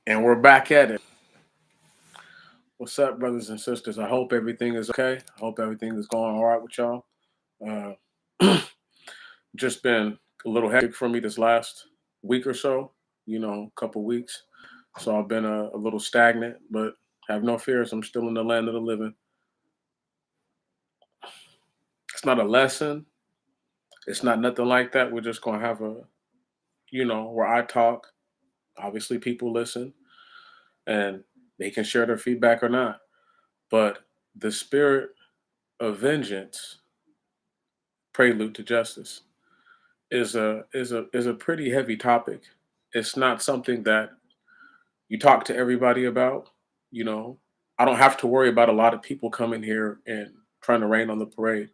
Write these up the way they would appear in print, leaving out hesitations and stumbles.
And we're back at it. What's up, brothers and sisters? I hope everything is okay. I hope everything is going all right with y'all. Uh, just been a little hectic for me this last week or so, a couple weeks. So I've been a little stagnant, but have no fears. I'm still in the land of the living. It's not a lesson. It's not nothing like that. We're just going to have where I talk. Obviously, people listen and they can share their feedback or not. But the spirit of vengeance, prelude to justice, is a pretty heavy topic. It's not something that you talk to everybody about. You know, I don't have to worry about a lot of people coming here and trying to rain on the parade.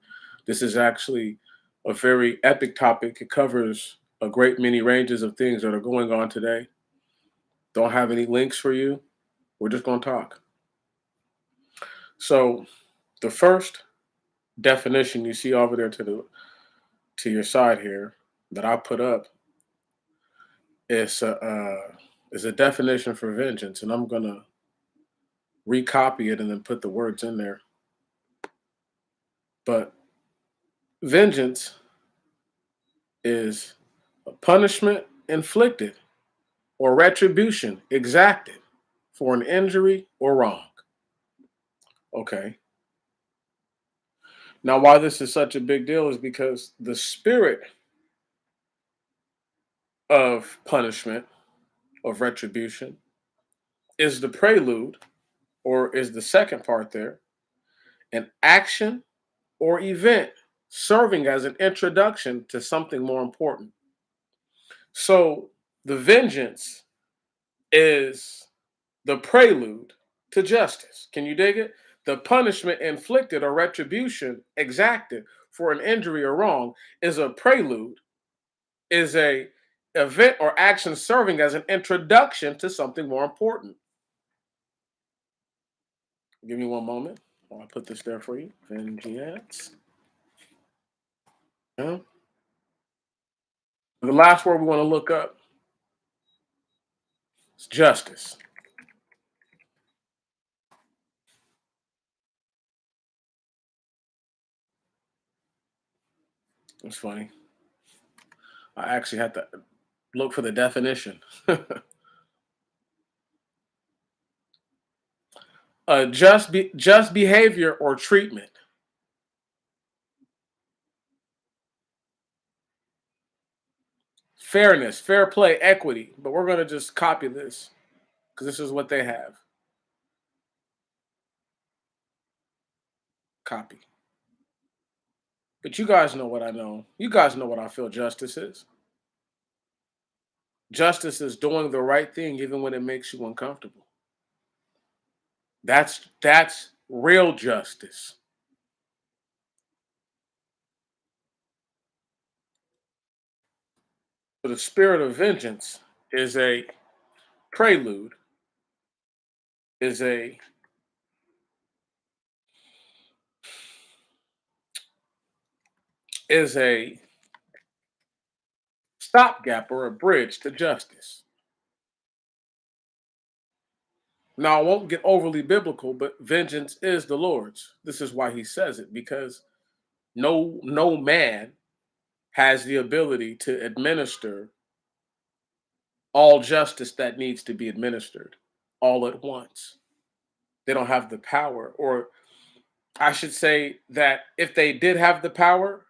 This is actually a very epic topic. It covers a great many ranges of things that are going on today. Don't have any links for you. We're just going to talk. So, the first definition you see over there to your side here that I put up is a definition for vengeance, and I'm gonna recopy it and then put the words in there. But vengeance is a punishment inflicted or retribution exacted for an injury or wrong. Okay. Now, why this is such a big deal is because the spirit of punishment, of retribution, is the prelude, or is the second part there, an action or event serving as an introduction to something more important. So the vengeance is the prelude to justice. Can you dig it? The punishment inflicted or retribution exacted for an injury or wrong is a prelude, is a event or action serving as an introduction to something more important. Give me one moment. I'll put this there for you. Vengeance. Yeah. The last word we want to look up is justice. It's funny. I actually had to look for the definition. Just behavior or treatment. Fairness, fair play, equity. But we're going to just copy this because this is what they have. Copy. But you guys know what I know. You guys know what I feel justice is. Justice is doing the right thing even when it makes you uncomfortable. That's real justice. So the spirit of vengeance is a prelude, is a stopgap or a bridge to justice. Now, I won't get overly biblical, but vengeance is the Lord's. This is why he says it, because no man has the ability to administer all justice that needs to be administered all at once. They don't have the power, or I should say that if they did have the power,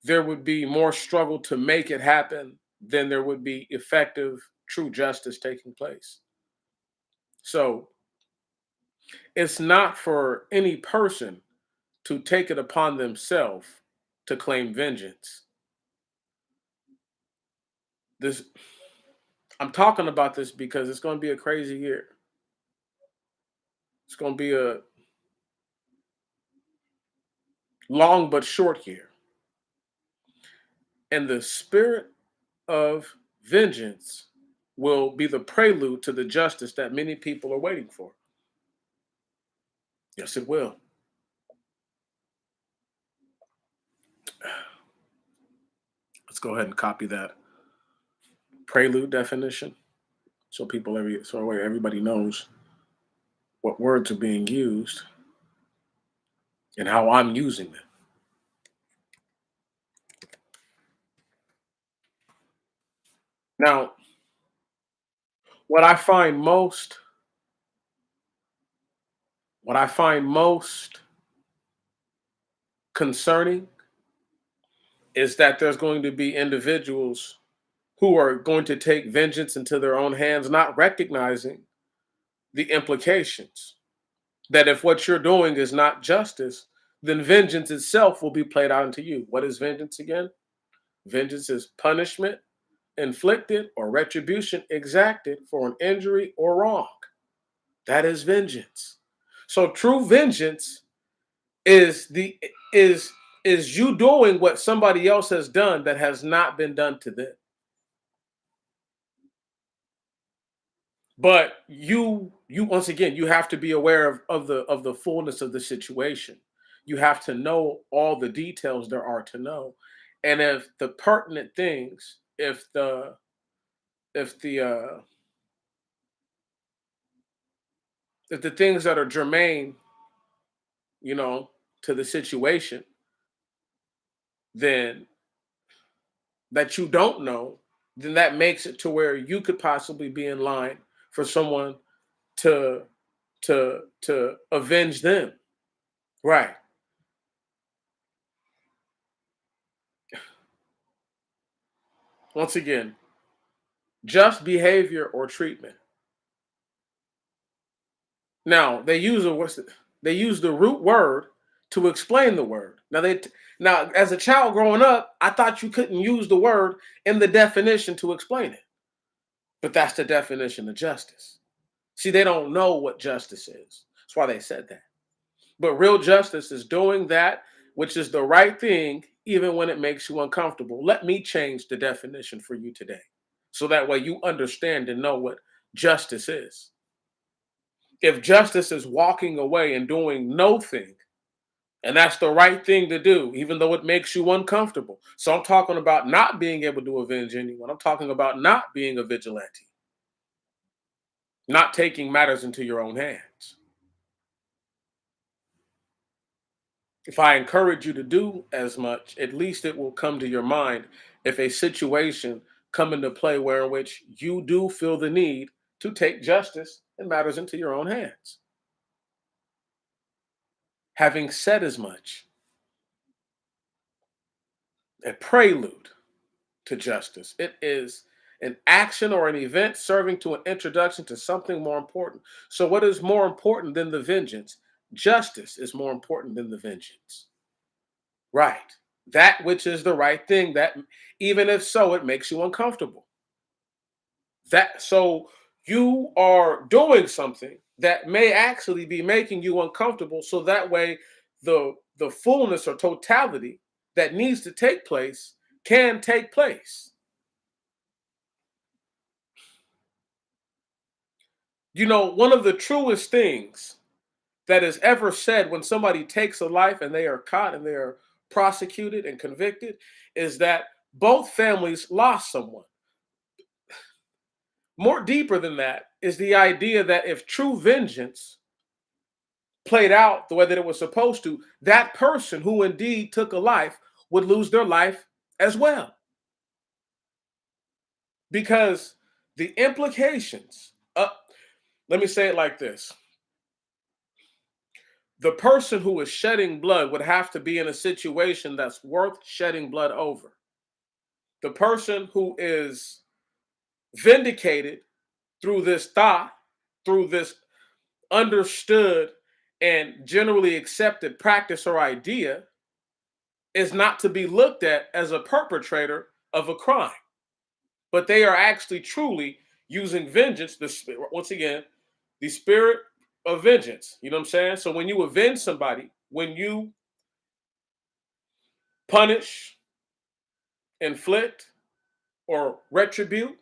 there would be more struggle to make it happen than there would be effective, true justice taking place. So it's not for any person to take it upon themselves to claim vengeance. This I'm talking about this because it's going to be a crazy year. It's going to be a long but short year. And the spirit of vengeance will be the prelude to the justice that many people are waiting for. Yes, it will. Let's go ahead and copy that prelude definition. so everybody knows what words are being used and how I'm using them. Now, what I find most what I find most concerning is that there's going to be individuals who are going to take vengeance into their own hands, not recognizing the implications. That if what you're doing is not justice, then vengeance itself will be played out into you. What is vengeance again? Vengeance is punishment inflicted or retribution exacted for an injury or wrong. That is vengeance. So true vengeance is the is is you doing what somebody else has done that has not been done to them. But you once again, you have to be aware of the fullness of the situation. You have to know all the details there are to know. And if the pertinent things, if the if the things that are germane, you know, to the situation, then that you don't know, then that makes it to where you could possibly be in line for someone to to avenge them. Right. Once again, just behavior or treatment. Now they use the root word to explain the word. Now as a child growing up, I thought you couldn't use the word in the definition to explain it. But that's the definition of justice. See, they don't know what justice is. That's why they said that. But real justice is doing that which is the right thing, even when it makes you uncomfortable. Let me change the definition for you today. So that way you understand and know what justice is. If justice is walking away and doing no thing, and that's the right thing to do, even though it makes you uncomfortable. So I'm talking about not being able to avenge anyone. I'm talking about not being a vigilante, not taking matters into your own hands. If I encourage you to do as much, at least it will come to your mind if a situation come into play where in which you do feel the need to take justice and matters into your own hands. Having said as much, a prelude to justice. It is an action or an event serving to an introduction to something more important. So, what is more important than the vengeance? Justice is more important than the vengeance. Right. That which is the right thing, that even if so, it makes you uncomfortable. That so you are doing something that may actually be making you uncomfortable. So that way the fullness or totality that needs to take place can take place. You know, one of the truest things that is ever said when somebody takes a life and they are caught and they are prosecuted and convicted is that both families lost someone. More deeper than that is the idea that if true vengeance played out the way that it was supposed to, that person who indeed took a life would lose their life as well. Because the implications, let me say it like this: the person who is shedding blood would have to be in a situation that's worth shedding blood over. The person who is vindicated through this thought, through this understood and generally accepted practice or idea, is not to be looked at as a perpetrator of a crime, but they are actually truly using vengeance. Once again, the spirit of vengeance. You know what I'm saying? So when you avenge somebody, when you punish, inflict, or retribute,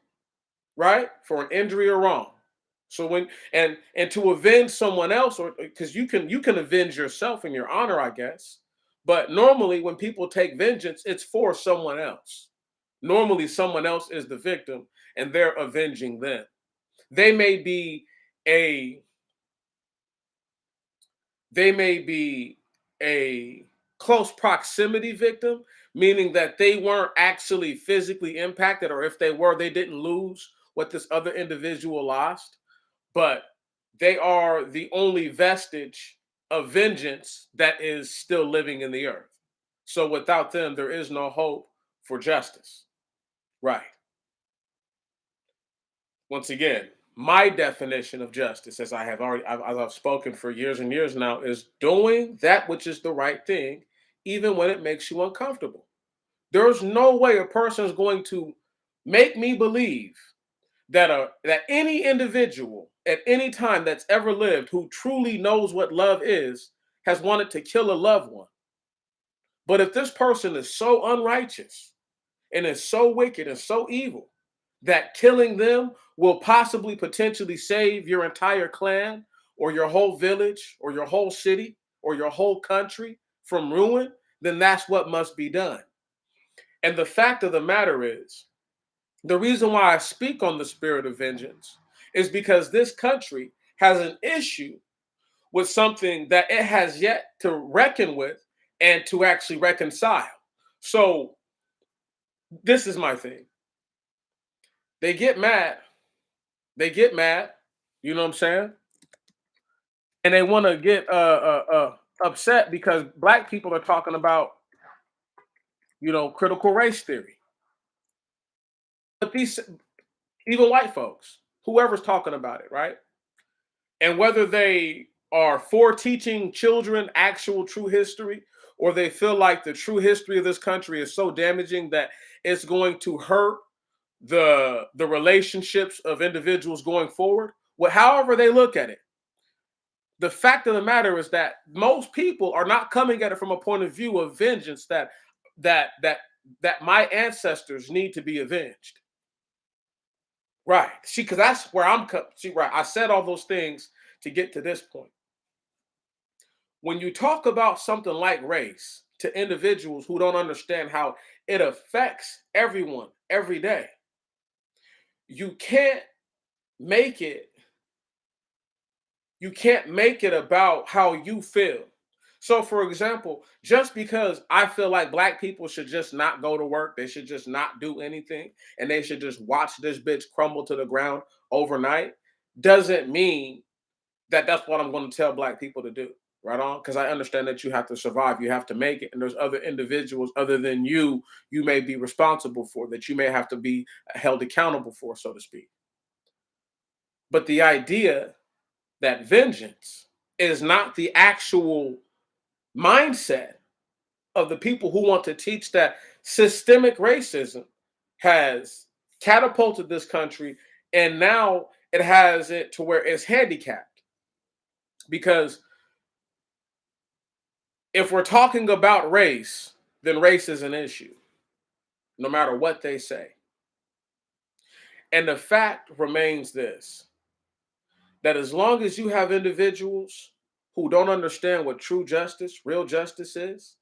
right, for an injury or wrong. So when and to avenge someone else, or because you can avenge yourself in your honor, I guess. But normally, when people take vengeance, it's for someone else. Normally, someone else is the victim, and they're avenging them. they may be a they may be a close proximity victim, meaning that they weren't actually physically impacted, or if they were, they didn't lose what this other individual lost, but they are the only vestige of vengeance that is still living in the earth. So without them, there is no hope for justice. Right. Once again, my definition of justice, as I've spoken for years and years now, is doing that which is the right thing, even when it makes you uncomfortable. There's no way a person is going to make me believe that any individual at any time that's ever lived who truly knows what love is has wanted to kill a loved one. But if this person is so unrighteous and is so wicked and so evil that killing them will possibly potentially save your entire clan or your whole village or your whole city or your whole country from ruin, then that's what must be done. And the fact of the matter is, the reason why I speak on the spirit of vengeance is because this country has an issue with something that it has yet to reckon with and to actually reconcile. So, this is my thing. They get mad. They get mad. You know what I'm saying? And they want to get upset because black people are talking about, critical race theory. But these, even white folks, whoever's talking about it, right? And whether they are for teaching children actual true history, or they feel like the true history of this country is so damaging that it's going to hurt the relationships of individuals going forward, well, however they look at it, the fact of the matter is that most people are not coming at it from a point of view of vengeance, that that that my ancestors need to be avenged. Right. See, because that's where see, right. I said all those things to get to this point. When you talk about something like race to individuals who don't understand how it affects everyone every day, you can't make it you can't make it about how you feel. So, for example, just because I feel like black people should just not go to work, they should just not do anything, and they should just watch this bitch crumble to the ground overnight, doesn't mean that that's what I'm going to tell black people to do. Right on? Because I understand that you have to survive, you have to make it, and there's other individuals other than you may be responsible for, that you may have to be held accountable for, so to speak. But the idea that vengeance is not the actual mindset of the people who want to teach that systemic racism has catapulted this country, and now it has it to where it's handicapped. Because if we're talking about race, then race is an issue, no matter what they say. And the fact remains this, that as long as you have individuals who don't understand what true justice, real justice is,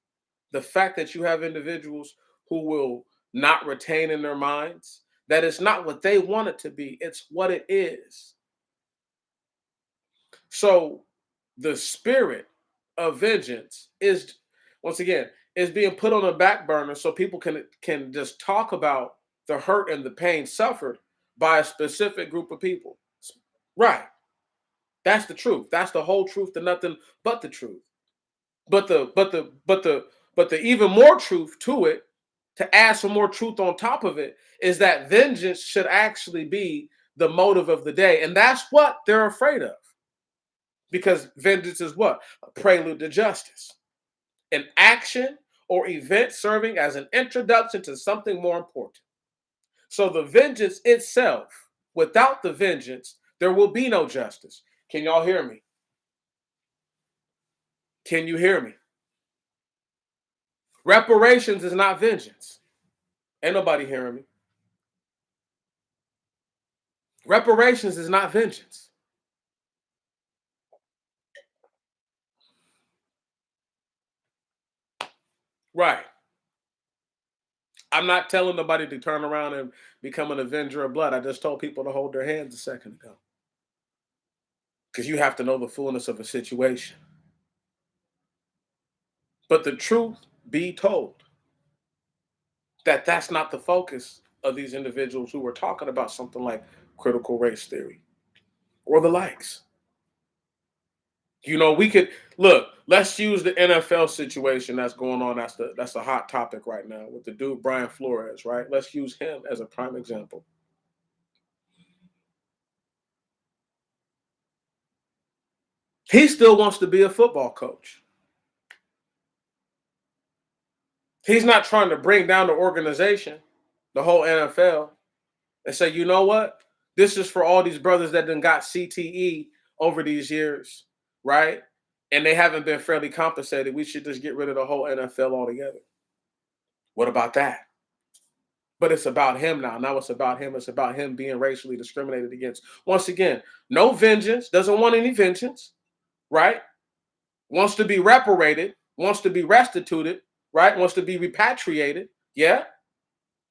the fact that you have individuals who will not retain in their minds that it's not what they want it to be, it's what it is. So the spirit of vengeance is, once again, is being put on the back burner so people can just talk about the hurt and the pain suffered by a specific group of people. Right. That's the truth. That's the whole truth to nothing but the truth. But the even more truth to it, to add some more truth on top of it, is that vengeance should actually be the motive of the day. And that's what they're afraid of. Because vengeance is what? A prelude to justice. An action or event serving as an introduction to something more important. So the vengeance itself, without the vengeance, there will be no justice. Can y'all hear me? Can you hear me? Reparations is not vengeance. Ain't nobody hearing me. Reparations is not vengeance. Right. I'm not telling nobody to turn around and become an avenger of blood. I just told people to hold their hands a second ago. Because you have to know the fullness of a situation. But the truth be told, that's not the focus of these individuals who were talking about something like critical race theory or the likes. We could look. Let's use the NFL situation that's going on. That's the hot topic right now with the dude Brian Flores, right? Let's use him as a prime example. He still wants to be a football coach. He's not trying to bring down the organization, the whole NFL, and say, you know what? This is for all these brothers that done got CTE over these years, right? And they haven't been fairly compensated. We should just get rid of the whole NFL altogether. What about that? But it's about him now. Now it's about him. It's about him being racially discriminated against. Once again, no vengeance, doesn't want any vengeance, right? Wants to be reparated, wants to be restituted, right? Wants to be repatriated. Yeah.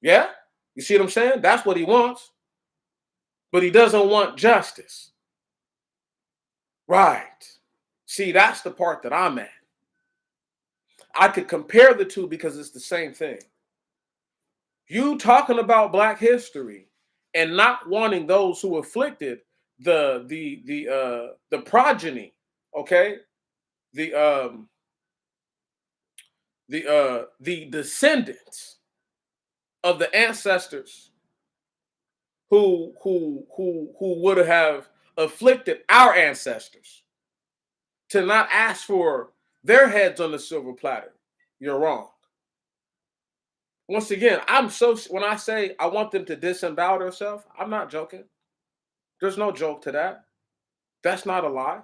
Yeah. You see what I'm saying? That's what he wants. But he doesn't want justice. Right. See, that's the part that I'm at. I could compare the two because it's the same thing. You talking about Black history and not wanting those who afflicted the progeny, okay? The descendants of the ancestors who would have afflicted our ancestors, to not ask for their heads on the silver platter. You're wrong. Once again, when I say I want them to disembowel themselves, I'm not joking. There's no joke to that. That's not a lie.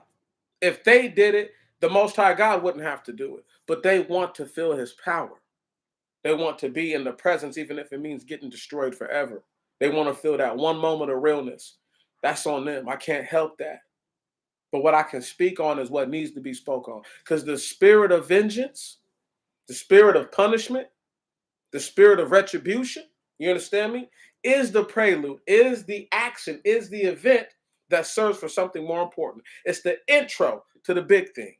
If they did it, the Most High God wouldn't have to do it. But they want to feel his power. They want to be in the presence, even if it means getting destroyed forever. They want to feel that one moment of realness. That's on them. I can't help that. But what I can speak on is what needs to be spoken on. Because the spirit of vengeance, the spirit of punishment, the spirit of retribution, you understand me, is the prelude, is the action, is the event that serves for something more important. It's the intro to the big thing,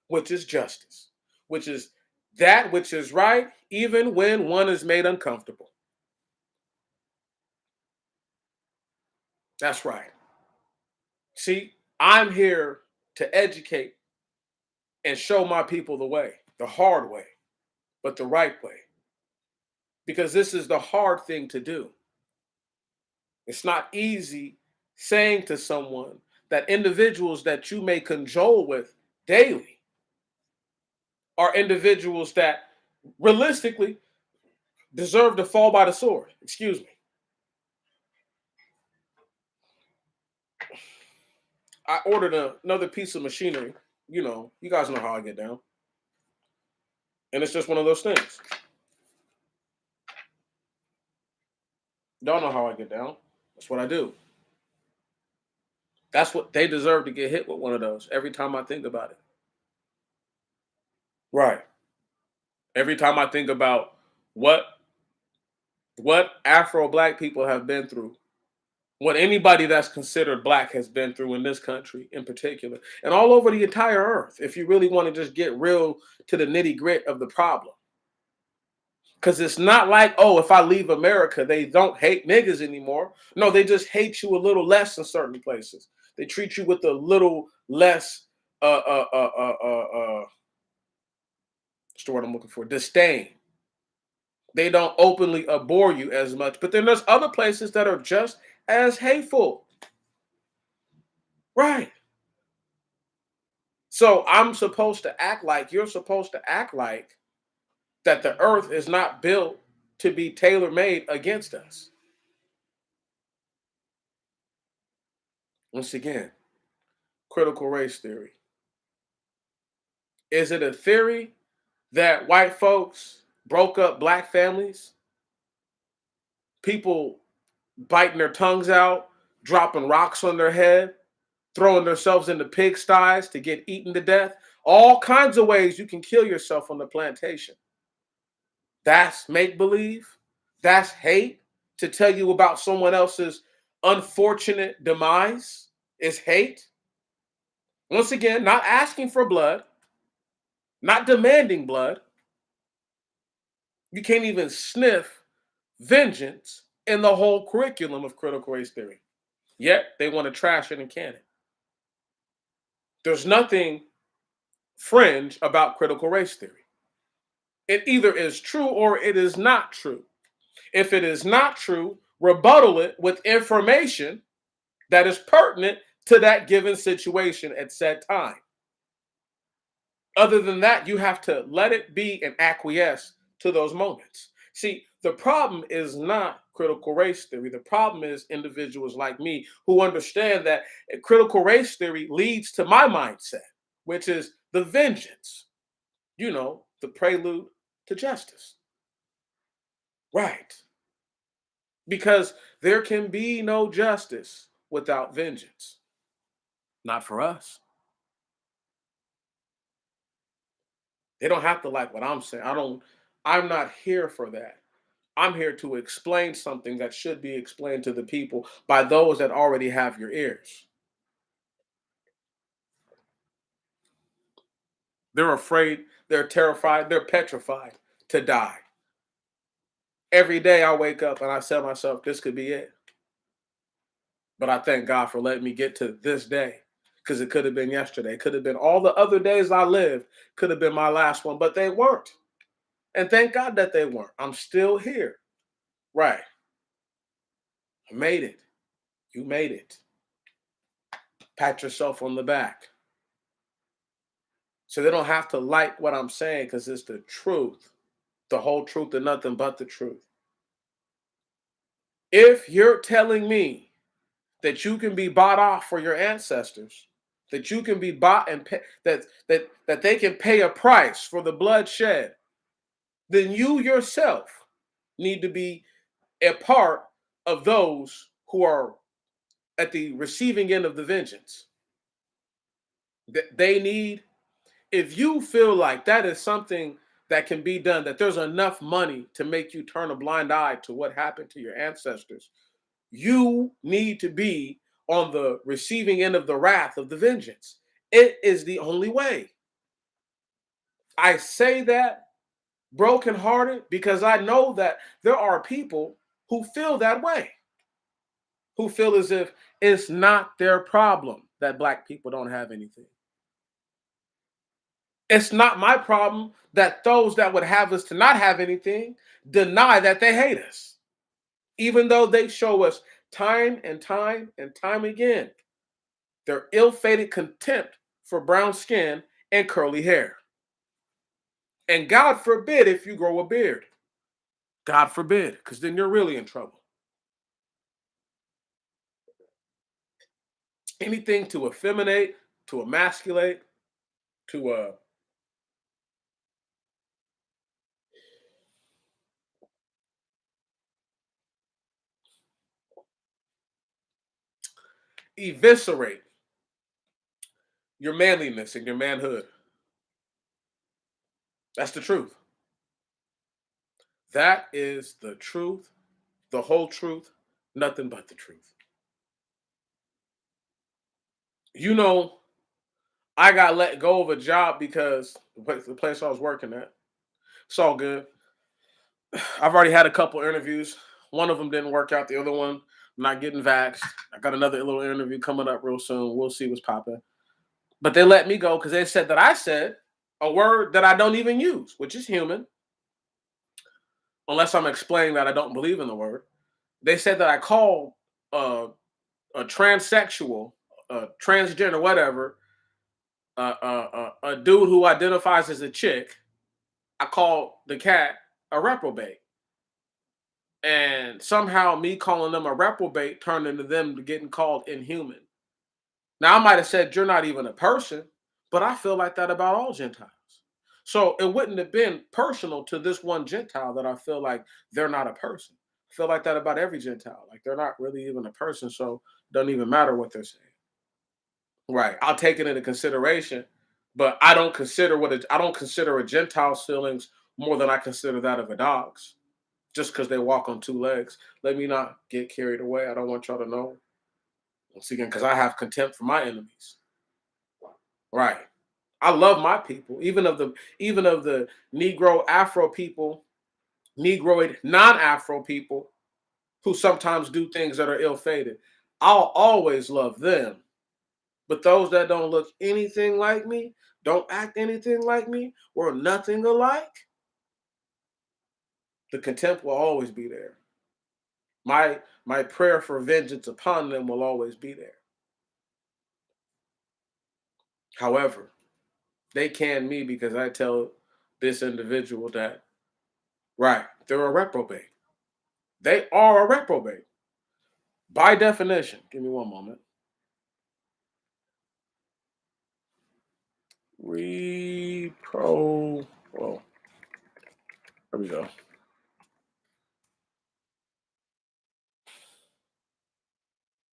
which is justice, which is that which is right, even when one is made uncomfortable. That's right. See, I'm here to educate and show my people the way, the hard way, but the right way. Because this is the hard thing to do. It's not easy saying to someone that individuals that you may cajole with daily are individuals that realistically deserve to fall by the sword. Excuse me. I ordered another piece of machinery. You guys know how I get down. And it's just one of those things. Y'all know how I get down. That's what I do. That's what they deserve, to get hit with one of those every time I think about it. Right. Every time I think about what Afro-Black people have been through, what anybody that's considered Black has been through in this country in particular, and all over the entire earth, if you really want to just get real to the nitty-grit of the problem. Because it's not like, oh, if I leave America, they don't hate niggas anymore. No, they just hate you a little less in certain places. They treat you with a little less, what's the word I'm looking for? Disdain. They don't openly abhor you as much. But then there's other places that are just as hateful. Right. So I'm supposed to act like, you're supposed to act like that the earth is not built to be tailor-made against us. Once again, critical race theory. Is it a theory that white folks broke up Black families? People biting their tongues out, dropping rocks on their head, throwing themselves into pigsties to get eaten to death. All kinds of ways you can kill yourself on the plantation. That's make-believe. That's hate. To tell you about someone else's unfortunate demise is hate. Once again, not asking for blood, not demanding blood. You can't even sniff vengeance in the whole curriculum of critical race theory. Yet they want to trash it and can it. There's nothing fringe about critical race theory. It either is true or it is not true. If it is not true, rebuttal it with information that is pertinent to that given situation at said time. Other than that, you have to let it be and acquiesce to those moments. See, the problem is not critical race theory. The problem is individuals like me who understand that critical race theory leads to my mindset, which is the vengeance, the prelude to justice. Right. Because there can be no justice without vengeance. Not for us. They don't have to like what I'm saying. I'm not here for that. I'm here to explain something that should be explained to the people by those that already have your ears. They're afraid, they're terrified, they're petrified to die. Every day I wake up and I tell myself, this could be it. But I thank God for letting me get to this day because it could have been yesterday. It could have been all the other days I lived, could have been my last one, but they weren't. And thank God that they weren't. I'm still here. Right. I made it. You made it. Pat yourself on the back. So they don't have to like what I'm saying because it's the truth, the whole truth and nothing but the truth. If you're telling me that you can be bought off for your ancestors, that you can be bought and pay, that they can pay a price for the blood shed, then you yourself need to be a part of those who are at the receiving end of the vengeance. They need, if you feel like that is something that can be done, that there's enough money to make you turn a blind eye to what happened to your ancestors, you need to be on the receiving end of the wrath of the vengeance. It is the only way. I say that brokenhearted because I know that there are people who feel that way, who feel as if it's not their problem that Black people don't have anything. It's not my problem that those that would have us to not have anything deny that they hate us, even though they show us time and time and time again their ill-fated contempt for brown skin and curly hair. And God forbid if you grow a beard. God forbid, because then you're really in trouble. Anything to effeminate, to emasculate, to eviscerate your manliness and your manhood. That's the truth. That is the truth, the whole truth, nothing but the truth. You know, I got let go of a job because the place I was working at. It's all good. I've already had a couple interviews. One of them didn't work out. The other one, I'm not getting vaxxed. I got another little interview coming up real soon. We'll see what's popping. But they let me go because they said that I said a word that I don't even use, which is human, unless I'm explaining that I don't believe in the word. They said that I called a transsexual, transgender, whatever, a dude who identifies as a chick. I called the cat a reprobate. And somehow me calling them a reprobate turned into them getting called inhuman. Now, I might have said, you're not even a person, but I feel like that about all Gentiles. So it wouldn't have been personal to this one Gentile that I feel like they're not a person. I feel like that about every Gentile. Like they're not really even a person, so it doesn't even matter what they're saying. Right. I'll take it into consideration, but I don't consider a Gentile's feelings more than I consider that of a dog's. just because they walk on two legs. Let me not get carried away. I don't want y'all to know. Once again, because I have contempt for my enemies. Right. I love my people, even of the Negro Afro people, Negroid non-Afro people who sometimes do things that are ill-fated. I'll always love them. But those that don't look anything like me, don't act anything like me, or nothing alike, the contempt will always be there. My prayer for vengeance upon them will always be there. However, they can me because I tell this individual that, right, they're a reprobate. They are a reprobate. By definition. Give me one moment. Repro. Well, there we go.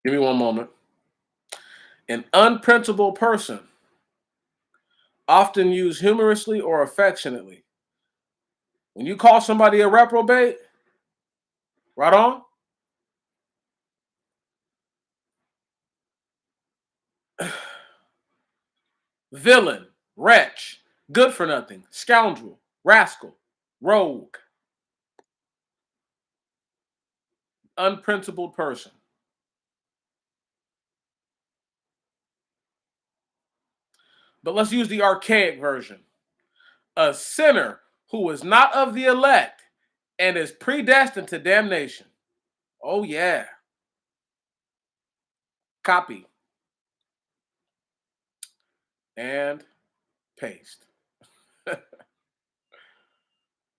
Give me one moment. An unprincipled person, often used humorously or affectionately. When you call somebody a reprobate, right on, villain, wretch, good for nothing, scoundrel, rascal, rogue, unprincipled person. But let's use the archaic version. A sinner who is not of the elect and is predestined to damnation. Oh, yeah. Copy and paste.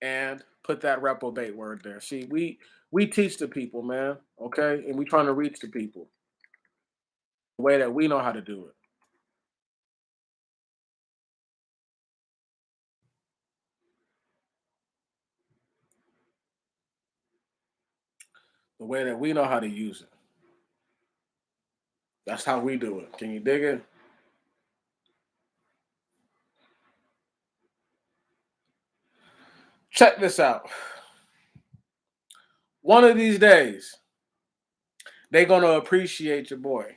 And put that reprobate word there. See, we teach the people, man, okay? And we trying to reach the people the way that we know how to do it. The way that we know how to use it. That's how we do it. Can you dig it? Check this out. One of these days, they're gonna appreciate your boy.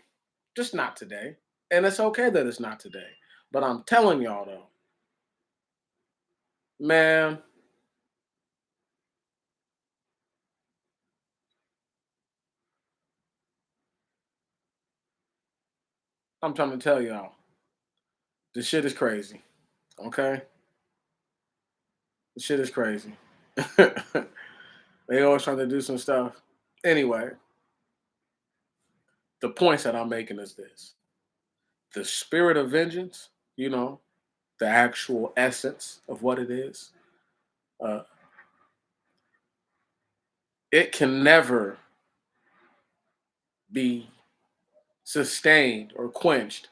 Just not today. And it's okay that it's not today. But I'm telling y'all though, man, I'm trying to tell y'all, this shit is crazy. Okay? This shit is crazy. They always trying to do some stuff. Anyway, the points that I'm making is this: the spirit of vengeance, the actual essence of what it is, uh, it can never be sustained or quenched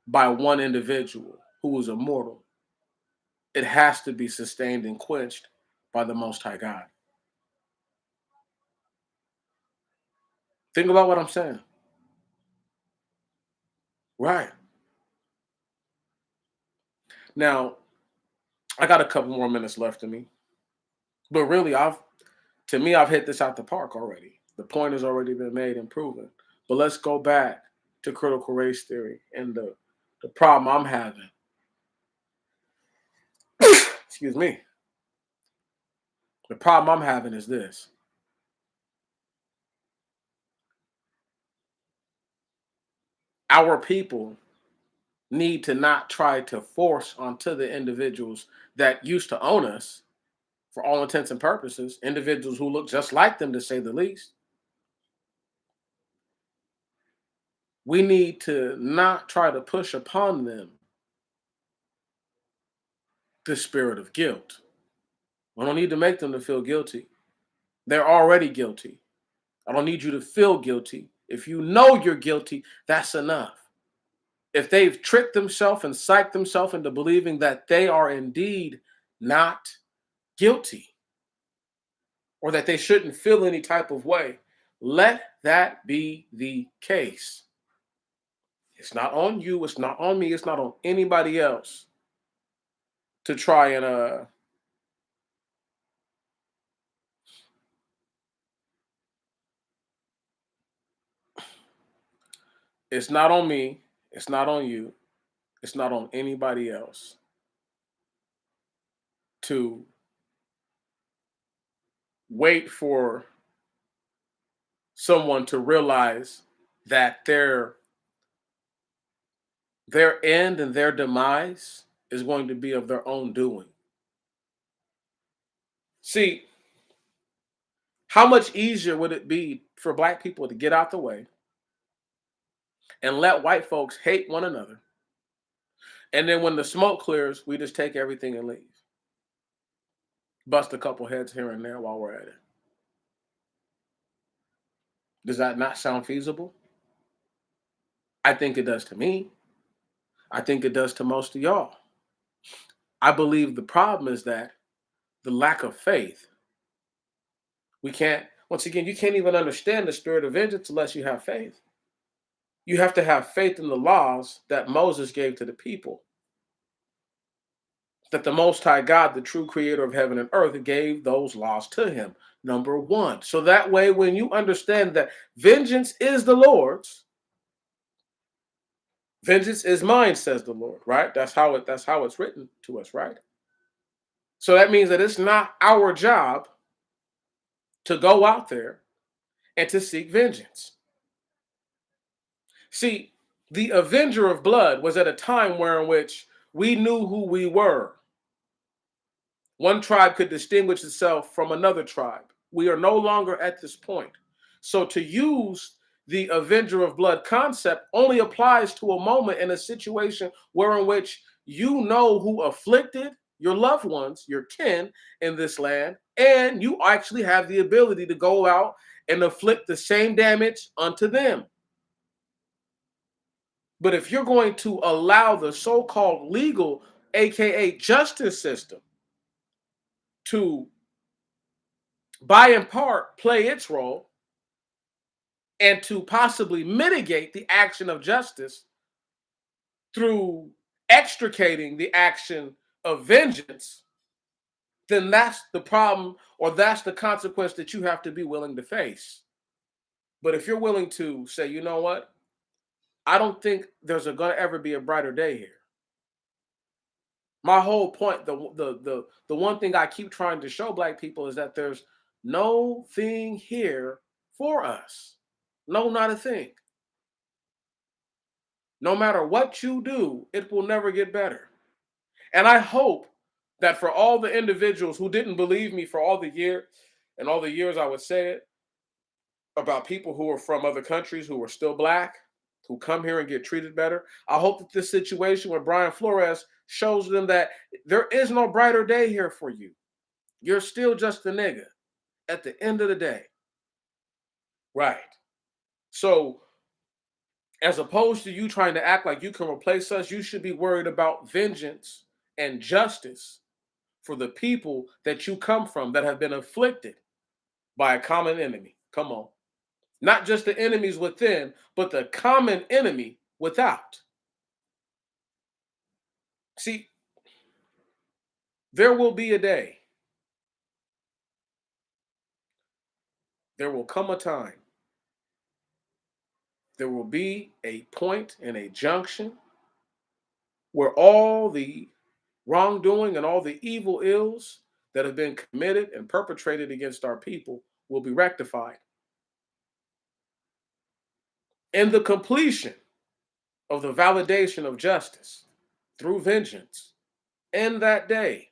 by one individual who is immortal. It has to be sustained and quenched by the Most High God. Think about what I'm saying. Right. Now, I got a couple more minutes left in me, but really, I've hit this out the park already. The point has already been made and proven. But let's go back to critical race theory and the problem I'm having. Excuse me. The problem I'm having is this: our people need to not try to force onto the individuals that used to own us, for all intents and purposes, individuals who look just like them, to say the least. We need to not try to push upon them the spirit of guilt. We don't need to make them to feel guilty. They're already guilty. I don't need you to feel guilty. If you know you're guilty, that's enough. If they've tricked themselves and psyched themselves into believing that they are indeed not guilty or that they shouldn't feel any type of way, let that be the case. It's not on you, it's not on me, it's not on anybody else to try and It's not on me. It's not on you. It's not on anybody else to wait for someone to realize that their end and their demise is going to be of their own doing. See, how much easier would it be for black people to get out the way and let white folks hate one another? And then when the smoke clears, we just take everything and leave. Bust a couple heads here and there while we're at it. Does that not sound feasible? I think it does to me. I think it does to most of y'all. I believe the problem is that the lack of faith. We can't, once again, you can't even understand the spirit of vengeance unless you have faith. You have to have faith in the laws that Moses gave to the people. That the Most High God, the true creator of heaven and earth, gave those laws to him. Number one. So that way, when you understand that vengeance is the Lord's, vengeance is mine, says the Lord, right? That's how it's written to us, right? So that means that it's not our job to go out there and to seek vengeance. See, the Avenger of Blood was at a time where in which we knew who we were. One tribe could distinguish itself from another tribe. We are no longer at this point. So to use the Avenger of Blood concept only applies to a moment in a situation where in which you know who afflicted your loved ones, your kin in this land, and you actually have the ability to go out and inflict the same damage unto them. But if you're going to allow the so-called legal, aka justice system, to by and part play its role and to possibly mitigate the action of justice through extricating the action of vengeance, then that's the problem, or that's the consequence that you have to be willing to face. But if you're willing to say, you know what, I don't think there's going to ever be a brighter day here. My whole point, the one thing I keep trying to show black people is that there's no thing here for us. No, not a thing. No matter what you do, it will never get better. And I hope that for all the individuals who didn't believe me for all the years I would say it about people who are from other countries who are still black, who come here and get treated better, I hope that this situation with Brian Flores shows them that there is no brighter day here for you. You're still just a nigga at the end of the day. Right. So as opposed to you trying to act like you can replace us, you should be worried about vengeance and justice for the people that you come from that have been afflicted by a common enemy. Come on. Not just the enemies within, but the common enemy without. See, there will be a day. There will come a time. There will be a point and a junction where all the wrongdoing and all the evil ills that have been committed and perpetrated against our people will be rectified. And the completion of the validation of justice through vengeance, in that day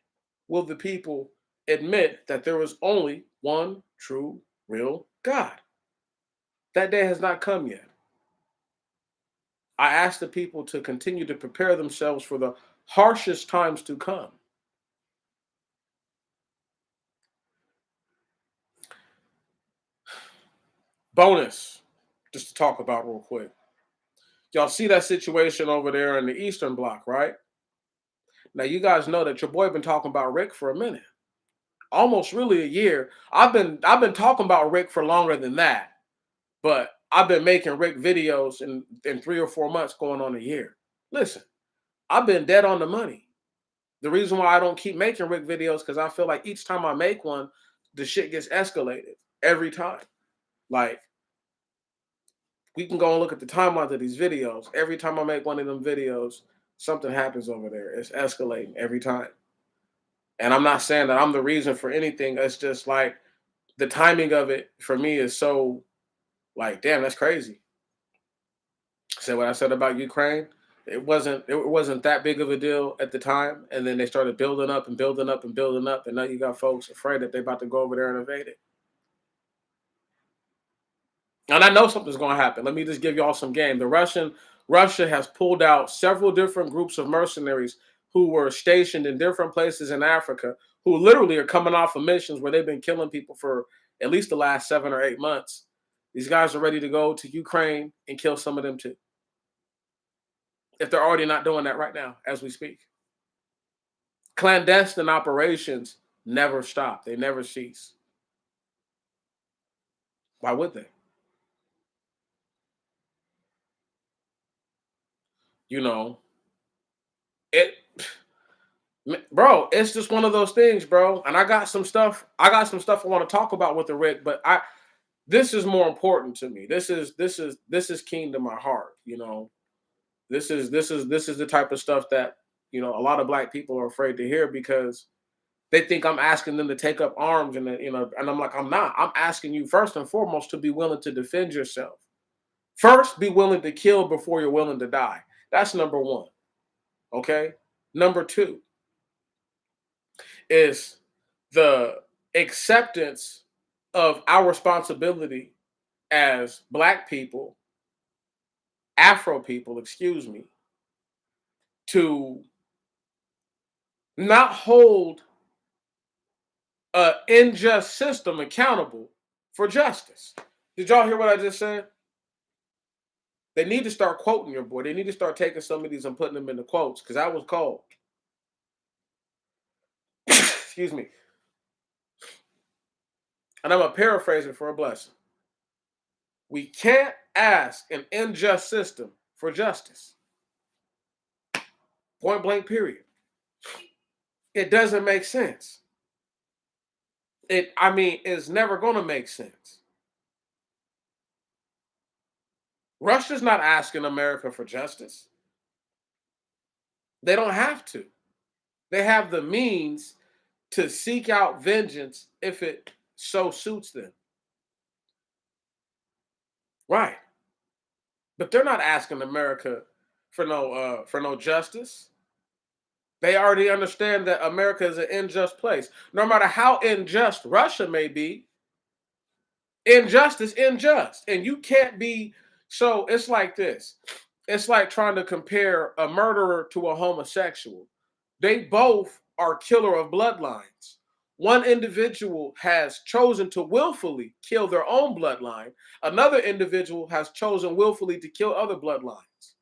will the people admit that there is only one true, real God. That day has not come yet. I ask the people to continue to prepare themselves for the harshest times to come. Bonus, just to talk about real quick. Y'all see that situation over there in the Eastern Bloc, right? Now you guys know that your boy been talking about Rick for a minute. Almost really a year. I've been talking about Rick for longer than that. But I've been making Rick videos in 3 or 4 months going on a year. Listen, I've been dead on the money. The reason why I don't keep making Rick videos because I feel like each time I make one, the shit gets escalated every time. Like, We can go and look at the timeline of these videos. Every time I make one of them videos, something happens over there. It's escalating every time. And I'm not saying that I'm the reason for anything. It's just like the timing of it for me is so like, damn, that's crazy. Say what I said about Ukraine. It wasn't that big of a deal at the time, and then they started building up and building up and building up, and now you got folks afraid that they're about to go over there and invade it. And I know something's going to happen. Let me just give y'all some game. Russia has pulled out several different groups of mercenaries who were stationed in different places in Africa, who literally are coming off of missions where they've been killing people for at least the last 7 or 8 months. These guys are ready to go to Ukraine and kill some of them too, if they're already not doing that right now as we speak. Clandestine operations never stop. They never cease. Why would they? You know, it bro, it's just one of those things, bro. And I got some stuff I want to talk about with the Rick, but I this is more important to me. This is keen to my heart, you know. This is the type of stuff that, a lot of black people are afraid to hear because they think I'm asking them to take up arms and I'm like, I'm not. I'm asking you first and foremost to be willing to defend yourself. First, be willing to kill before you're willing to die. That's number one. Okay? Number two is the acceptance of our responsibility as black people, Afro people, excuse me, to not hold an unjust system accountable for justice. Did y'all hear what I just said? They need to start quoting your boy. They need to start taking some of these and putting them into quotes because that was cold. Excuse me. And I'm going to paraphrase it for a blessing. We can't ask an unjust system for justice. Point blank, period. It doesn't make sense. It's never going to make sense. Russia's not asking America for justice. They don't have to. They have the means to seek out vengeance if it so suits them. Right. But they're not asking America for no justice. They already understand that America is an unjust place. No matter how unjust Russia may be, injustice unjust. And you can't be so it's like this. It's like trying to compare a murderer to a homosexual. They both are killer of bloodlines. One individual has chosen to willfully kill their own bloodline. Another individual has chosen willfully to kill other bloodlines.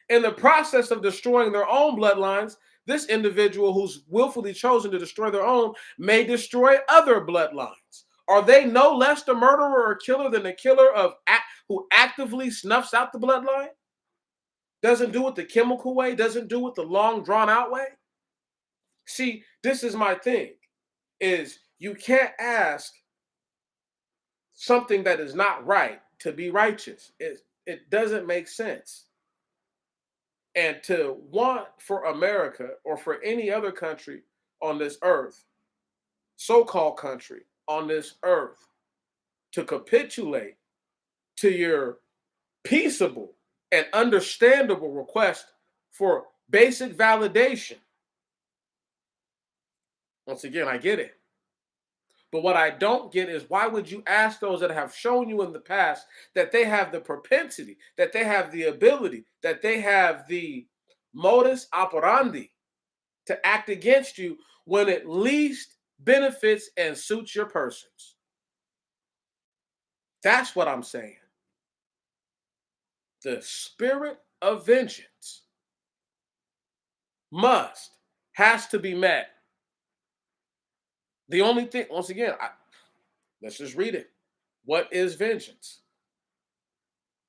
In the process of destroying their own bloodlines, this individual who's willfully chosen to destroy their own may destroy other bloodlines. Are they no less the murderer or killer than the killer who actively snuffs out the bloodline? Doesn't do it the chemical way, doesn't do it the long drawn out way? See, this is my thing, is you can't ask something that is not right to be righteous. It doesn't make sense. And to want for America or for any other country on this earth, so-called country on this earth, to capitulate to your peaceable and understandable request for basic validation. Once again, I get it. But what I don't get is why would you ask those that have shown you in the past that they have the propensity, that they have the ability, that they have the modus operandi to act against you when it least benefits and suits your persons? That's what I'm saying. The spirit of vengeance has to be met. The only thing, once again, let's just read it. What is vengeance?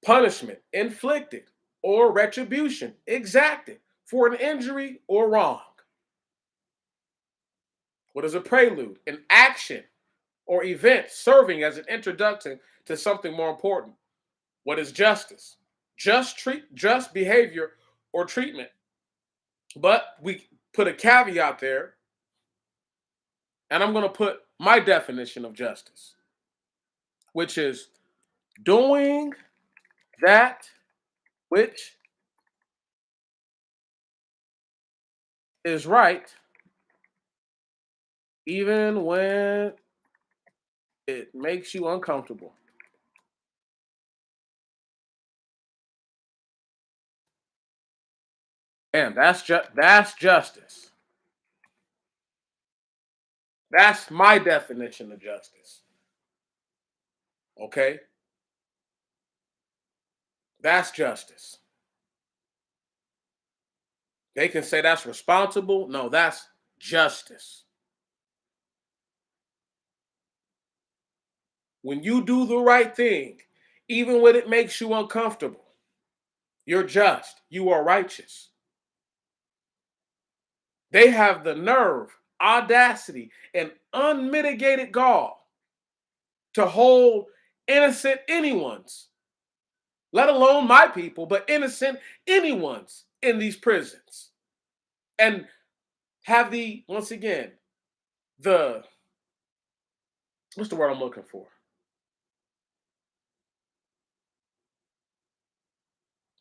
Punishment inflicted or retribution exacted for an injury or wrong. What is a prelude? An action or event serving as an introduction to something more important. What is justice? Just behavior or treatment. But we put a caveat there, and I'm going to put my definition of justice, which is doing that which is right, even when it makes you uncomfortable. And that's justice. That's my definition of justice. Okay? That's justice. They can say that's responsible. No, that's justice. When you do the right thing, even when it makes you uncomfortable, you're just. You are righteous. They have the nerve, audacity, and unmitigated gall to hold innocent anyone's, let alone my people, but innocent anyone's in these prisons. And have the, once again, the, what's the word I'm looking for?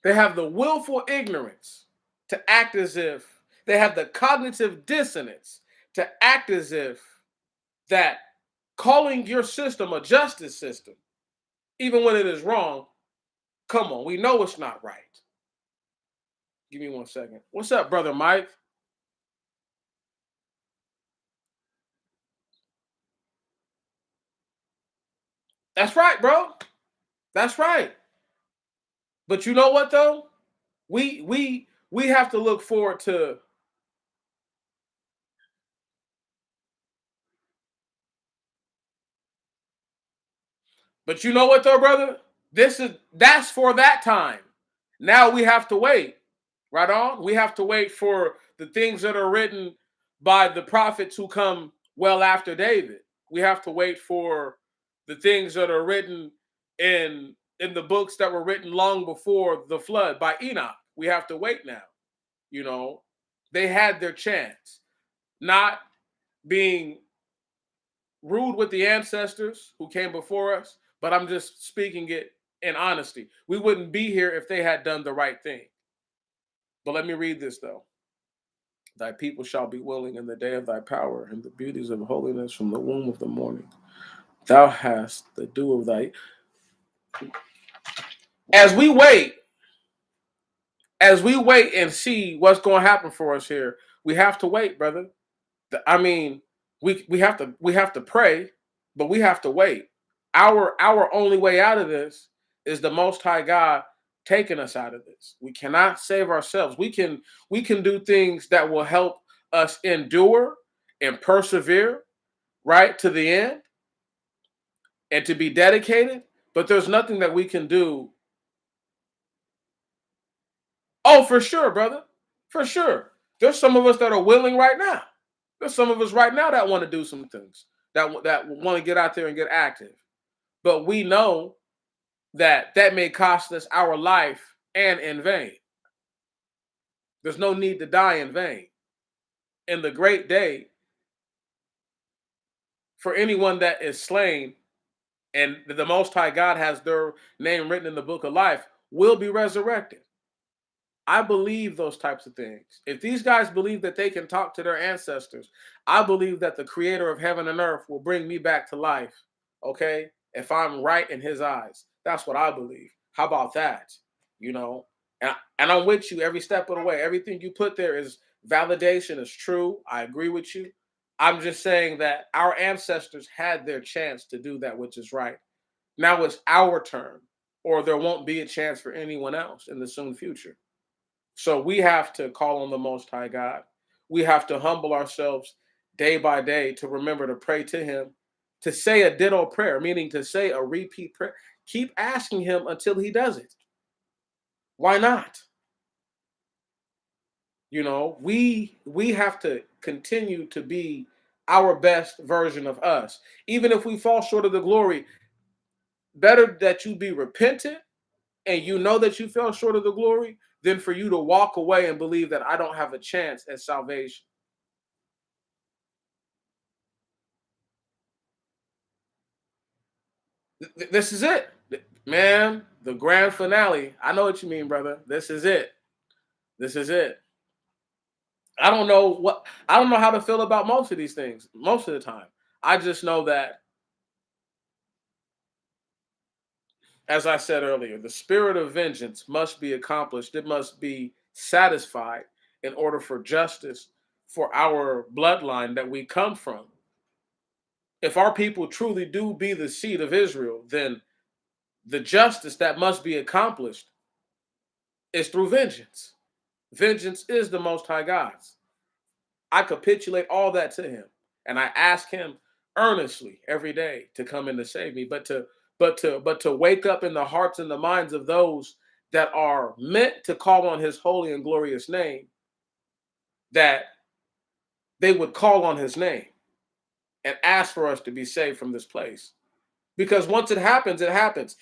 They have the willful ignorance to act as if, they have the cognitive dissonance to act as if that calling your system a justice system, even when it is wrong, come on, we know it's not right. Give me 1 second. What's up, brother Mike? That's right, bro. That's right. But you know what though? We have to look forward to. But you know what though, brother? That's for that time. Now we have to wait. Right on? We have to wait for the things that are written by the prophets who come well after David. We have to wait for the things that are written in the books that were written long before the flood by Enoch. We have to wait now. You know, they had their chance. Not being rude with the ancestors who came before us, but I'm just speaking it in honesty. We wouldn't be here if they had done the right thing. But let me read this though. Thy people shall be willing in the day of thy power, and the beauties of holiness from the womb of the morning. Thou hast the dew of thy. As we wait, as we wait and see what's going to happen for us here, we have to wait, brother. I mean, we have to pray, but we have to wait. Our only way out of this is the Most High God taking us out of this. We cannot save ourselves. We can do things that will help us endure and persevere right to the end and to be dedicated. But there's nothing that we can do. Oh, for sure, brother, for sure. There's some of us that are willing right now. There's some of us right now that want to do some things that want to get out there and get active. But we know that that may cost us our life and in vain. There's no need to die in vain. In the great day, for anyone that is slain and the Most High God has their name written in the book of life, will be resurrected. I believe those types of things. If these guys believe that they can talk to their ancestors, I believe that the creator of heaven and earth will bring me back to life. Okay? If I'm right in his eyes. That's what I believe. How about that? You know? And I'm with you every step of the way. Everything you put there is validation, is true. I agree with you. I'm just saying that our ancestors had their chance to do that which is right. Now it's our turn, or there won't be a chance for anyone else in the soon future. So we have to call on the Most High God. We have to humble ourselves day by day to remember to pray to Him, to say a ditto prayer, meaning to say a repeat prayer. Keep asking Him until He does it. Why not? You know, we have to continue to be our best version of us. Even if we fall short of the glory, better that you be repentant and you know that you fell short of the glory, than for you to walk away and believe that I don't have a chance at salvation. This is it. Man, the grand finale. I know what you mean, brother. This is it. This is it. I don't know how to feel about most of these things most of the time. I just know that, as I said earlier, the spirit of vengeance must be accomplished. It must be satisfied in order for justice for our bloodline that we come from. If our people truly do be the seed of Israel, then the justice that must be accomplished is through vengeance. Vengeance is the Most High God's. I capitulate all that to him, and I ask him earnestly every day to come in to save me, but to wake up in the hearts and the minds of those that are meant to call on his holy and glorious name, that they would call on his name and ask for us to be saved from this place. Because once it happens, it happens.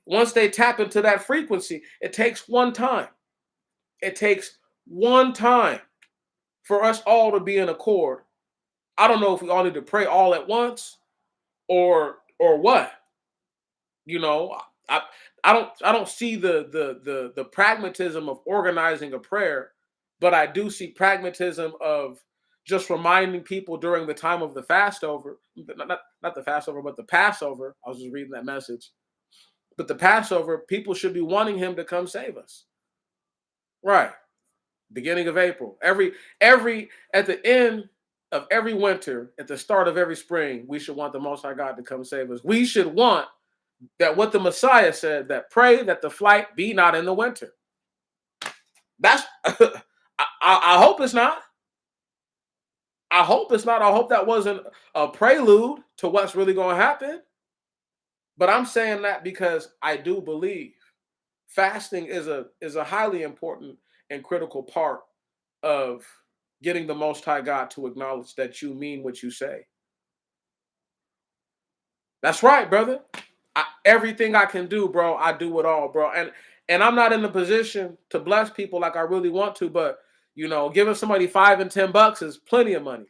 Once they tap into that frequency, it takes one time. It takes one time for us all to be in accord. I don't know if we all need to pray all at once or what. You know, I I don't see the pragmatism of organizing a prayer, but I do see pragmatism of just reminding people during the time of the Fastover, not the Passover, but the Passover. I was just reading that message. But the Passover, people should be wanting him to come save us. Right. Beginning of April. Every at the end of every winter, at the start of every spring, we should want the Most High God to come save us. We should want that what the Messiah said, that pray that the flight be not in the winter. That's I hope it's not. I hope it's not. I hope that wasn't a prelude to what's really going to happen. But I'm saying that because I do believe fasting is a highly important and critical part of getting the Most High God to acknowledge that you mean what you say. That's right, brother. Everything I can do, bro, I do it all, bro. And I'm not in the position to bless people like I really want to, but giving somebody $5 and $10 is plenty of money.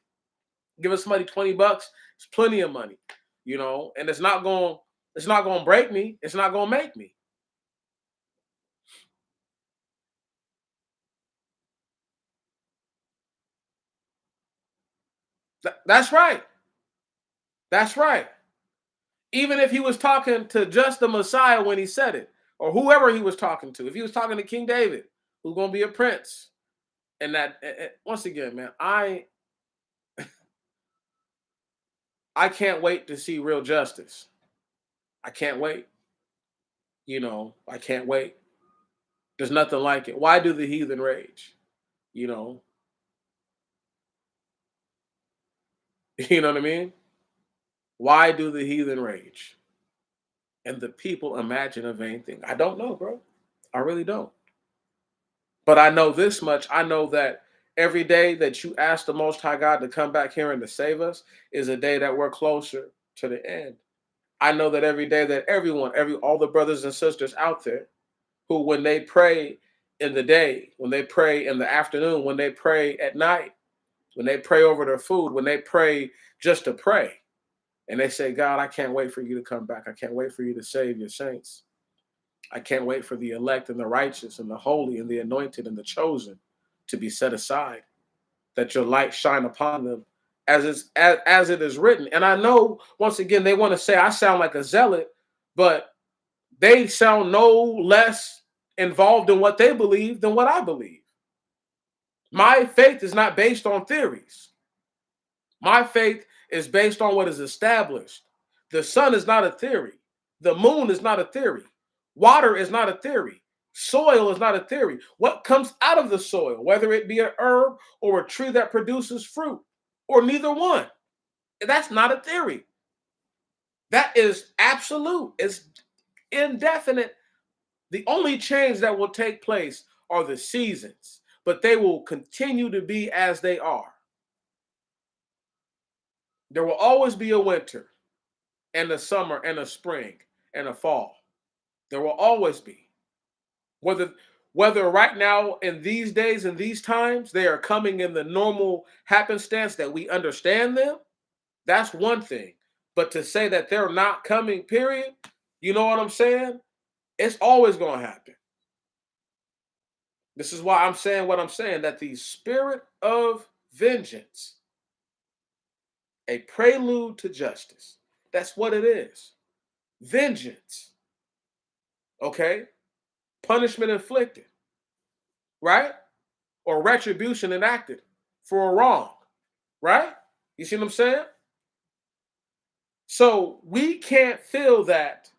Giving somebody $20 is plenty of money. And it's not going to break me. It's not going to make me. That's right. That's right. Even if he was talking to just the Messiah when he said it, or whoever he was talking to, if he was talking to King David, who's going to be a prince, and that once again, man, I can't wait to see real justice. I can't wait. I can't wait. There's nothing like it. Why do the heathen rage? You know, you know what I mean? Why do the heathen rage? And the people imagine a vain thing. I don't know, bro. I really don't. But I know this much. I know that every day that you ask the Most High God to come back here and to save us is a day that we're closer to the end. I know that every day that all the brothers and sisters out there who, when they pray in the day, when they pray in the afternoon, when they pray at night, when they pray over their food, when they pray just to pray, and they say, God, I can't wait for you to come back. I can't wait for you to save your saints. I can't wait for the elect and the righteous and the holy and the anointed and the chosen to be set aside, that your light shine upon them as it is written. And I know, once again, they want to say I sound like a zealot, but they sound no less involved in what they believe than what I believe. My faith is not based on theories. My faith is based on what is established. The sun is not a theory. The moon is not a theory. Water is not a theory. Soil is not a theory. What comes out of the soil, whether it be a herb or a tree that produces fruit, or neither one, that's not a theory. That is absolute. It's indefinite. The only change that will take place are the seasons, but they will continue to be as they are. There will always be a winter and a summer and a spring and a fall. There will always be. Whether whether right now in these days and these times they are coming in the normal happenstance that we understand them, that's one thing. But to say that they're not coming, period, you know what I'm saying? It's always going to happen. This is why I'm saying what I'm saying, that the spirit of vengeance, a prelude to justice. That's what it is. Vengeance, okay? Punishment inflicted, right? Or retribution enacted for a wrong, right? You see what I'm saying? So we can't feel that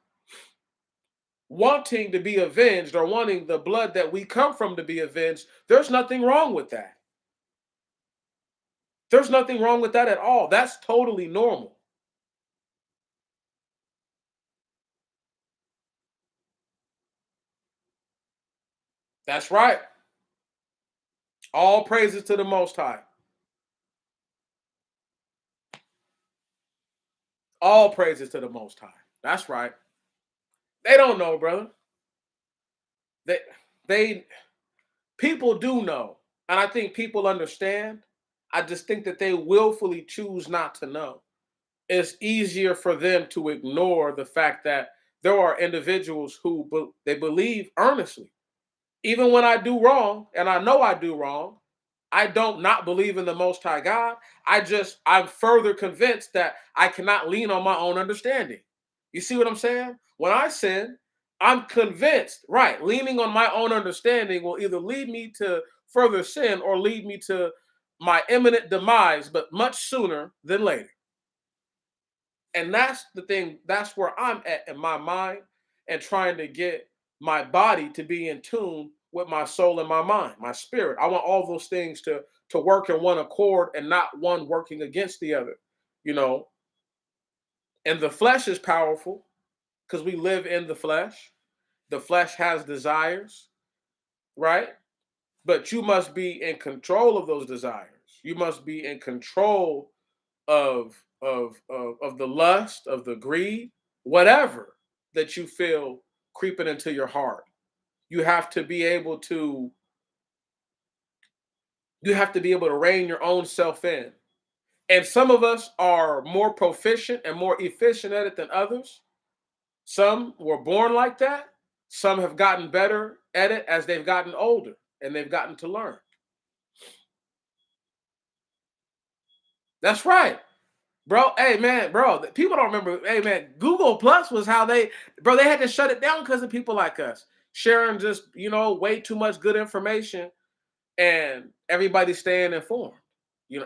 wanting to be avenged or wanting the blood that we come from to be avenged. There's nothing wrong with that. There's nothing wrong with that at all. That's totally normal. That's right. All praises to the Most High. All praises to the Most High. That's right. They don't know, brother. They, they, people do know, and I think people understand. I just think that they willfully choose not to know. It's easier for them to ignore the fact that there are individuals who they believe earnestly, even when I do wrong, and I know I do wrong. I don't not believe in the Most High God. I'm further convinced that I cannot lean on my own understanding. You see what I'm saying? When I sin, I'm convinced, right? Leaning on my own understanding will either lead me to further sin or lead me to my imminent demise, but much sooner than later. And that's the thing, that's where I'm at in my mind and trying to get my body to be in tune with my soul and my mind, my spirit. I want all those things to work in one accord and not one working against the other, you know. And the flesh is powerful because we live in the flesh. The flesh has desires, right? But you must be in control of those desires. You must be in control of the lust, of the greed, whatever that you feel creeping into your heart. You have to be able to you have to be able to rein your own self in. And some of us are more proficient and more efficient at it than others. Some were born like that. Some have gotten better at it as they've gotten older and they've gotten to learn. That's right. Bro, hey man, bro, people don't remember. Hey man, Google Plus was how they had to shut it down because of people like us sharing just way too much good information and everybody staying informed.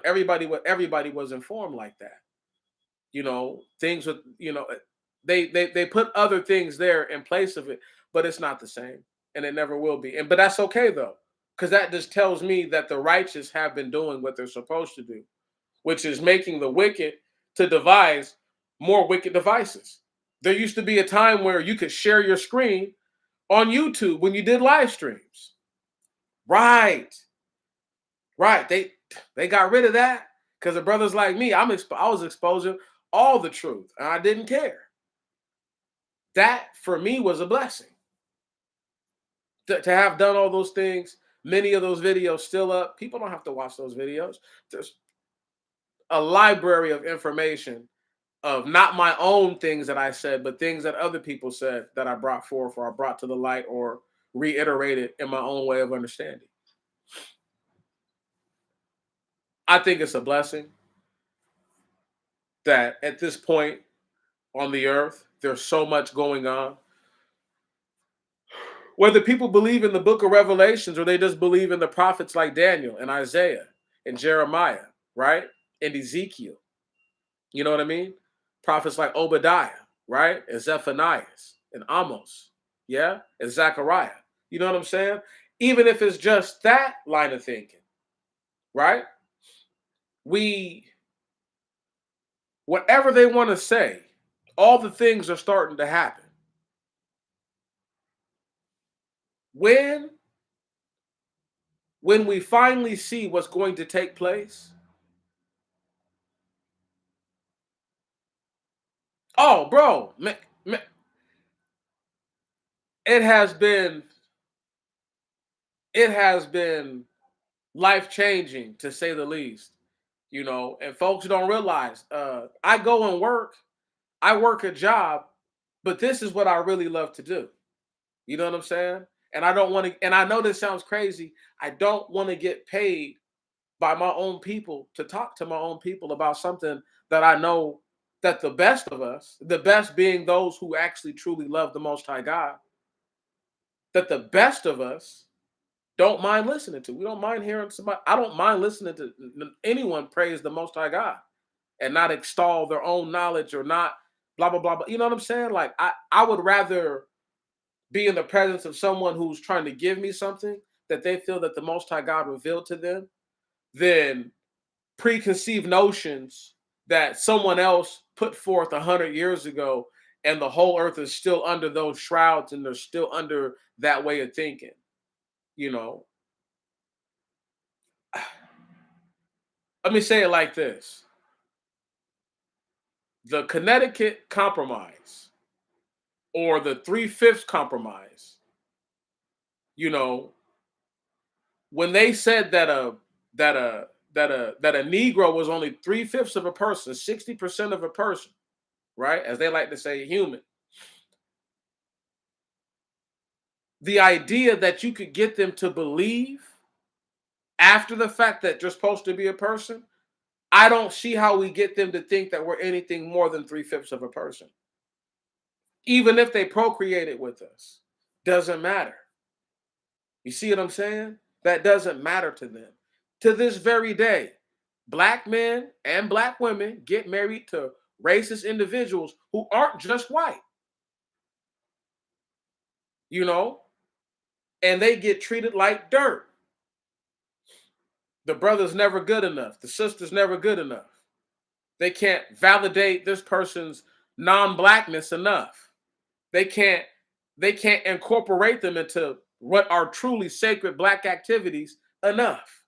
Everybody was informed like that. Things with they put other things there in place of it, but it's not the same, and it never will be. But that's okay though, because that just tells me that the righteous have been doing what they're supposed to do, which is making the wicked to devise more wicked devices. There used to be a time where you could share your screen on YouTube when you did live streams. Right. Right. They got rid of that because of brothers like me. I was exposing all the truth and I didn't care. That for me was a blessing. To have done all those things, many of those videos still up. People don't have to watch those videos. There's a library of information of not my own things that I said, but things that other people said that I brought forth or I brought to the light or reiterated in my own way of understanding. I think it's a blessing that at this point on the earth, there's so much going on. Whether people believe in the book of Revelations or they just believe in the prophets like Daniel and Isaiah and Jeremiah, right? And Ezekiel. You know what I mean? Prophets like Obadiah, right? And Zephaniah and Amos, yeah? And Zechariah. You know what I'm saying? Even if it's just that line of thinking, right? We, whatever they want to say, all the things are starting to happen. When when we finally see what's going to take place, oh, bro, it has been it has been life changing to say the least. And folks don't realize I go and work, I work a job, but this is what I really love to do. You know what I'm saying? And I don't want to, and I know this sounds crazy. I don't want to get paid by my own people to talk to my own people about something that I know that the best of us, the best being those who actually truly love the Most High God, that the best of us don't mind listening to. We don't mind hearing somebody. I don't mind listening to anyone praise the Most High God and not extol their own knowledge or not blah blah blah. Blah. You know what I'm saying? Like I would rather be in the presence of someone who's trying to give me something that they feel that the Most High God revealed to them than preconceived notions that someone else put forth 100 years ago, and the whole earth is still under those shrouds and they're still under that way of thinking. You know, let me say it like this: the Connecticut Compromise or the Three-Fifths Compromise. You know, when they said that a that a Negro was only 3/5 of a person, 60% of a person, right? As they like to say, human. The idea that you could get them to believe after the fact that you're supposed to be a person, I don't see how we get them to think that we're anything more than 3/5 of a person. Even if they procreated with us, doesn't matter. You see what I'm saying? That doesn't matter to them. To this very day, black men and black women get married to racist individuals who aren't just white, you know, and they get treated like dirt. The brother's never good enough. The sister's never good enough. They can't validate this person's non-blackness enough. They can't they can't incorporate them into what are truly sacred black activities enough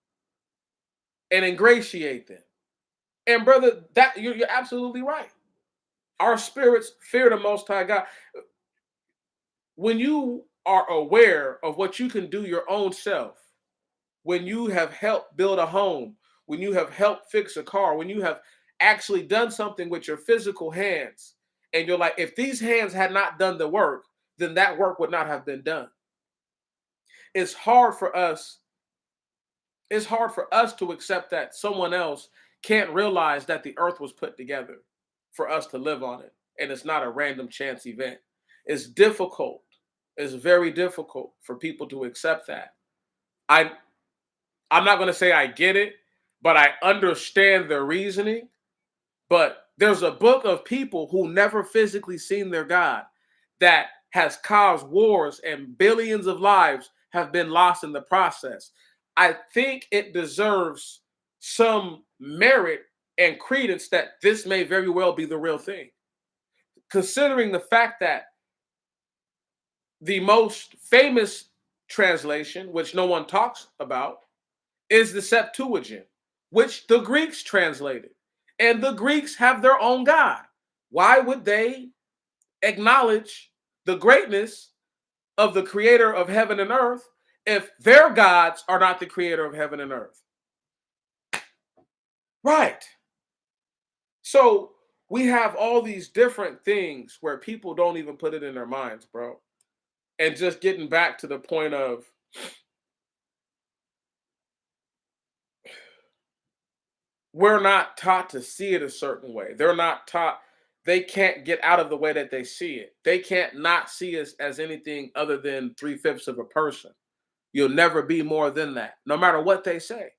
and ingratiate them. And brother, that you're absolutely right. Our spirits fear the Most High God. When you are aware of what you can do your own self, when you have helped build a home, when you have helped fix a car, when you have actually done something with your physical hands, and you're like, if these hands had not done the work, then that work would not have been done. It's hard for us. It's hard for us to accept that someone else can't realize that the earth was put together for us to live on it, and it's not a random chance event. It's difficult. It's very difficult for people to accept that. I I'm not going to say I get it, but I understand their reasoning. But there's a book of people who never physically seen their God that has caused wars and billions of lives have been lost in the process. I think it deserves some merit and credence that this may very well be the real thing, considering the fact that the most famous translation, which no one talks about, is the Septuagint, which the Greeks translated. And the Greeks have their own God. Why would they acknowledge the greatness of the creator of heaven and earth if their gods are not the creator of heaven and earth? Right. So we have all these different things where people don't even put it in their minds, bro. And just getting back to the point of we're not taught to see it a certain way. They're not taught, they can't get out of the way that they see it. They can't not see us as anything other than 3/5 of a person. You'll never be more than that, no matter what they say.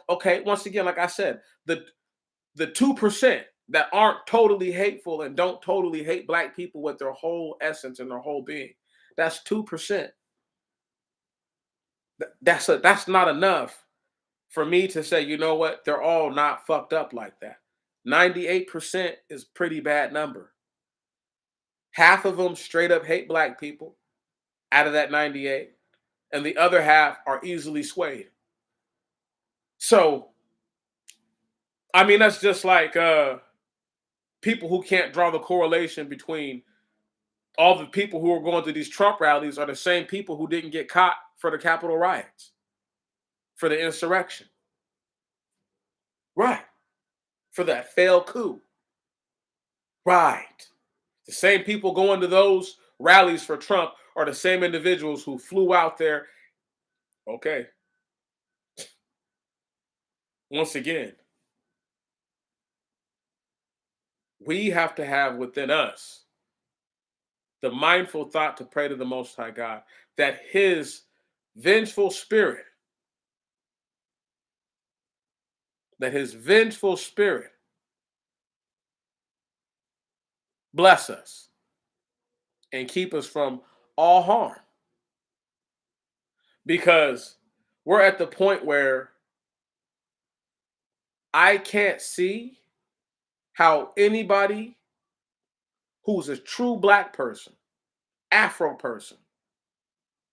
Okay, once again, like I said, the 2% that aren't totally hateful and don't totally hate black people with their whole essence and their whole being. That's 2%. That's not enough for me to say, you know what, they're all not fucked up like that. 98% is pretty bad number. Half of them straight up hate black people out of that 98, and the other half are easily swayed. So, I mean, that's just like people who can't draw the correlation between all the people who are going to these Trump rallies are the same people who didn't get caught for the Capitol riots, for the insurrection. Right. For that failed coup. Right. The same people going to those rallies for Trump are the same individuals who flew out there. Okay. Once again, we have to have within us the mindful thought to pray to the Most High God that his vengeful spirit, that his vengeful spirit bless us and keep us from all harm. Because we're at the point where I can't see how anybody who's a true black person, Afro person,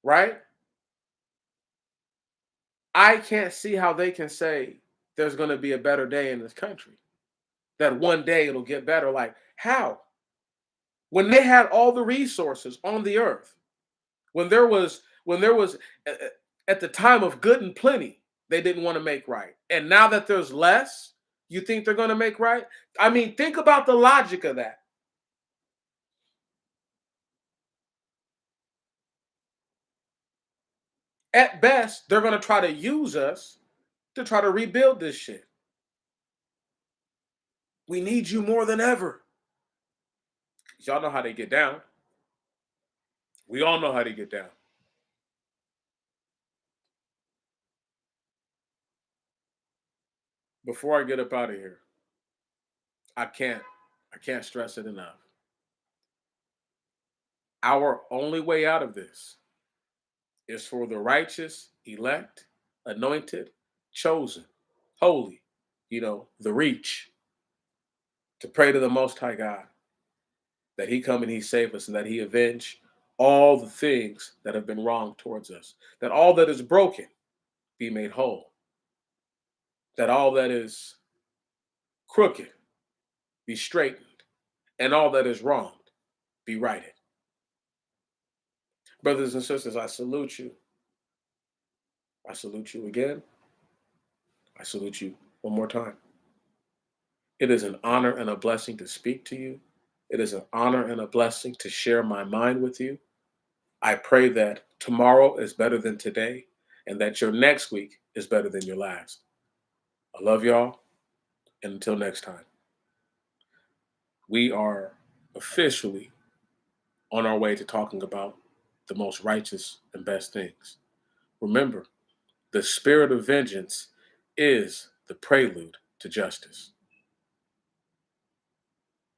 right? I can't see how they can say there's going to be a better day in this country. That one day it'll get better. Like, how? When they had all the resources on the earth, when there was uh, uh, at the time of good and plenty, they didn't want to make right. And now that there's less, you think they're going to make right? I mean, think about the logic of that. At best, they're going to try to use us to try to rebuild this shit. We need you more than ever. Y'all know how they get down. We all know how they get down. Before I get up out of here, I can't stress it enough. Our only way out of this is for the righteous, elect, anointed, chosen, holy, the reach, to pray to the Most High God that he come and he save us and that he avenge all the things that have been wrong towards us, that all that is broken be made whole, that all that is crooked be straightened, and all that is wronged be righted. Brothers and sisters, I salute you. I salute you again. I salute you one more time. It is an honor and a blessing to speak to you. It is an honor and a blessing to share my mind with you. I pray that tomorrow is better than today and that your next week is better than your last. I love y'all. And until next time, we are officially on our way to talking about the most righteous and best things. Remember, the spirit of vengeance is the prelude to justice.